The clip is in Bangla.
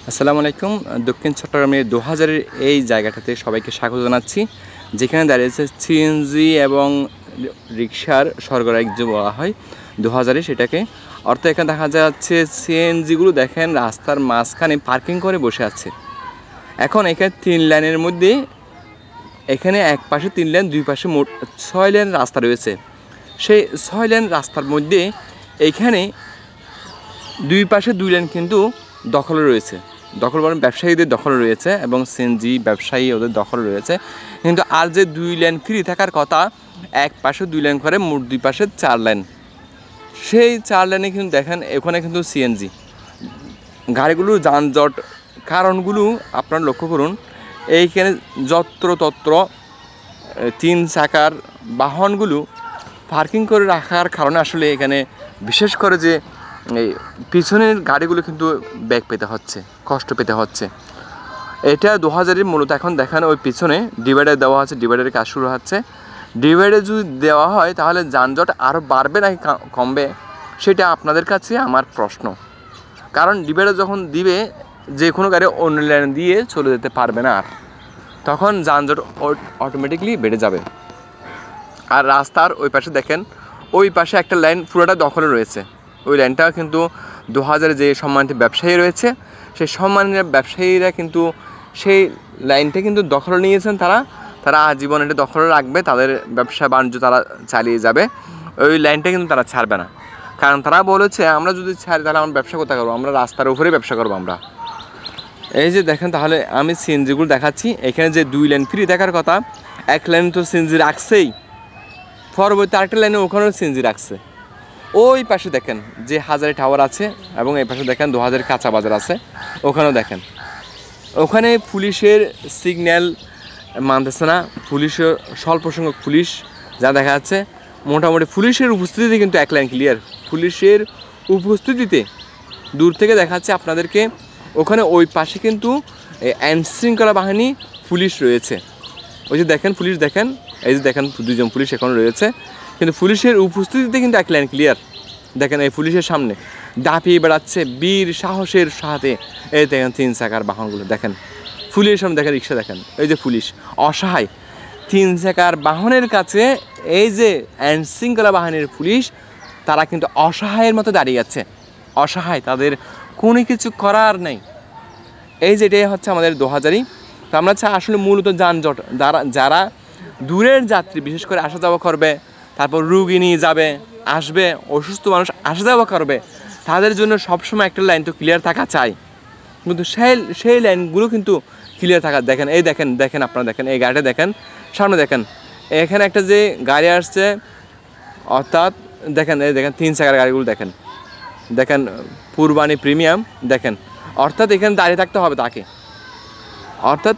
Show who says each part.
Speaker 1: আসসালামু আলাইকুম। দক্ষিণ চট্টগ্রামের ২০০০-এর এই জায়গাটাতে সবাইকে স্বাগত জানাচ্ছি, যেখানে দাঁড়িয়েছে সিএনজি এবং রিকশার সরবরাহ যে বলা হয় ২০০০-এ সেটাকে। অর্থাৎ এখানে দেখা যাচ্ছে সিএনজিগুলো দেখেন রাস্তার মাঝখানে পার্কিং করে বসে আছে। এখন এখানে ৩ লাইনের মধ্যে এখানে এক পাশে ৩ লেন, দুই পাশে মোট ৬ লেন রাস্তা রয়েছে। সেই ৬ লেন রাস্তার মধ্যে এইখানে দুই পাশে ২ লেন কিন্তু দখলে রয়েছে। দখল বলেন ব্যবসায়ীদের দখলে রয়েছে এবং সিএনজি ব্যবসায়ী ওদের দখলে রয়েছে। কিন্তু আর যে ২ লেন ফ্রি থাকার কথা, এক পাশে ২ লেন করে মোট দুই পাশে ৪ লেন। সেই ৪ লেনে কিন্তু দেখেন ওখানে কিন্তু সিএনজি গাড়িগুলোর যানজট কারণগুলো আপনারা লক্ষ্য করুন। এইখানে যত্রতত্র ৩ চাকার বাহনগুলো পার্কিং করে রাখার কারণে আসলে এখানে বিশেষ করে যে এই পিছনের গাড়িগুলো কিন্তু ব্যাক পেতে হচ্ছে, কষ্ট পেতে হচ্ছে। এটা ২০০০-এর মূলত এখন দেখেন ওই পিছনে ডিভাইডার দেওয়া আছে, ডিভাইডারের কাজ শুরু হচ্ছে। ডিভাইডার যদি দেওয়া হয় তাহলে যানজট আরও বাড়বে নাকি কমবে, সেটা আপনাদের কাছে আমার প্রশ্ন। কারণ ডিভাইডার যখন দিবে, যে কোনো গাড়ি অন্য লাইন দিয়ে চলে যেতে পারবে না, আর তখন যানজট অটোমেটিকলি বেড়ে যাবে। আর রাস্তার ওই পাশে দেখেন, ওই পাশে একটা লাইন পুরোটা দখলে রয়েছে। ওই লাইনটা কিন্তু ২০০০-এর যে সম্মানিত ব্যবসায়ী রয়েছে, সেই সম্মানিত ব্যবসায়ীরা কিন্তু সেই লাইনটা কিন্তু দখলে নিয়েছেন। তারা আজীবন এটা দখলে রাখবে, তাদের ব্যবসা বাণিজ্য তারা চালিয়ে যাবে। ওই লাইনটা কিন্তু তারা ছাড়বে না, কারণ তারা বলেছে আমরা যদি ছাড়ি তাহলে আমরা ব্যবসা কোথায় করবো, আমরা রাস্তার উপরেই ব্যবসা করবো আমরা। এই যে দেখেন, তাহলে আমি সিএনজিগুলো দেখাচ্ছি। এখানে যে 2 লেন ফ্রি থাকার কথা, এক লাইন তো সিএনজি রাখছেই, পরবর্তী আরেকটা লাইনে ওখানেও সিএনজি রাখছে। ওই পাশে দেখেন যে হাজারি টাওয়ার আছে এবং এই পাশে দেখেন ২০০০ কাঁচা বাজার আছে, ওখানেও দেখেন। ওখানে পুলিশের সিগন্যাল মানতেছে না, পুলিশের স্বল্প সংখ্যক পুলিশ যা দেখা যাচ্ছে। মোটামুটি পুলিশের উপস্থিতিতে কিন্তু এক লাইন ক্লিয়ার। পুলিশের উপস্থিতিতে দূর থেকে দেখা যাচ্ছে আপনাদেরকে, ওখানে ওই পাশে কিন্তু আইনশৃঙ্খলা বাহিনী পুলিশ রয়েছে। ওই যে দেখেন পুলিশ, দেখেন এই যে দেখেন ২ জন পুলিশ এখন রয়েছে, কিন্তু পুলিশের উপস্থিতিতে কিন্তু এক লাইন ক্লিয়ার। দেখেন এই পুলিশের সামনে দাপিয়ে বেড়াচ্ছে বীর সাহসের সাথে। এই দেখেন 3 চাকার বাহনগুলো দেখেন, পুলিশের সামনে দেখেন রিক্সা, দেখেন এই যে পুলিশ অসহায় 3 চাকার বাহনের কাছে। এই যে আইনশৃঙ্খলা বাহিনীর পুলিশ, তারা কিন্তু অসহায়ের মতো দাঁড়িয়ে আছে, অসহায়, তাদের কোনো কিছু করার নেই। এই যে এটাই হচ্ছে আমাদের ২০০০-ই। তো আমরা চাই আসলে মূলত যানজট, যারা দূরের যাত্রী বিশেষ করে আসা যাওয়া করবে, তারপর রুগী নিয়ে যাবে আসবে, অসুস্থ মানুষ আসা যাওয়া করবে, তাদের জন্য সবসময় একটা লাইন তো ক্লিয়ার থাকা চাই। কিন্তু সেই লাইনগুলো কিন্তু ক্লিয়ার থাকা, দেখেন এই দেখেন আপনারা দেখেন এই গাড়িটা দেখেন, সামনে দেখেন এখানে একটা যে গাড়ি আসছে, অর্থাৎ দেখেন এই দেখেন 3 চাকার গাড়িগুলো দেখেন, দেখেন পূর্বাণী প্রিমিয়াম দেখেন। অর্থাৎ এখানে দাঁড়িয়ে থাকতে হবে তাকে, অর্থাৎ